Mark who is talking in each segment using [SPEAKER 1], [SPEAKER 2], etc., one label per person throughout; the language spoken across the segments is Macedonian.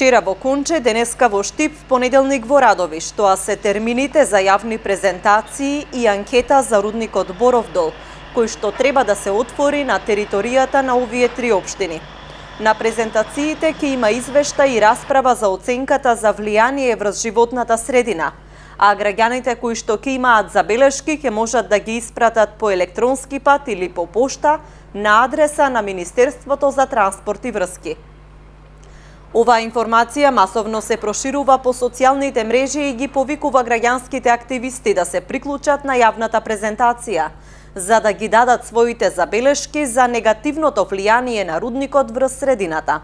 [SPEAKER 1] Вчера во Конче, денеска во Штип, в понеделник во Радовиш. Тоа се термините за јавни презентации и анкета за рудникот Боров дол, кој што треба да се отвори на територијата на овие три општини. На презентациите ќе има извештај и расправа за оценката за влијание врз животната средина, а граѓаните кои што ќе имаат забелешки ќе можат да ги испратат по електронски пат или по пошта на адреса на Министерството за транспорт и врски. Оваа информација масовно се проширува по социјалните мрежи и ги повикува граѓанските активисти да се приклучат на јавната презентација, за да ги дадат своите забелешки за негативното влијание на рудникот врз средината.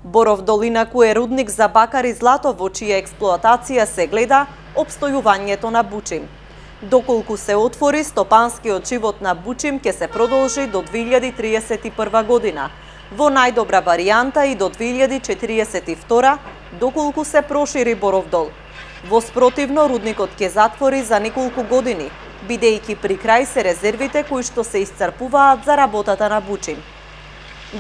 [SPEAKER 1] Боров дол инаку е рудник за бакар и злато во чија експлоатација се гледа опстојувањето на Бучим. Доколку се отвори, стопанскиот живот на Бучим ќе се продолжи до 2031 година, во најдобра варијанта и до 2042, доколку се прошири Боров дол. Во спротивно, рудникот ќе затвори за неколку години, бидејќи при крај се резервите кои што се исцрпуваат за работата на Бучим.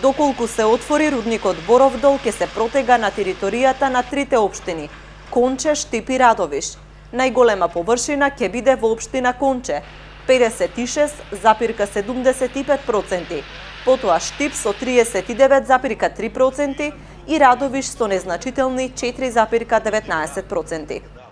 [SPEAKER 1] Доколку се отвори, рудникот Боров дол ќе се протега на територијата на трите општини – Конче, Штип и Радовиш. Најголема површина ќе биде во општина Конче – 56,75%, потоа Штип со 39,3% и Радовиш со незначителни 4,19%.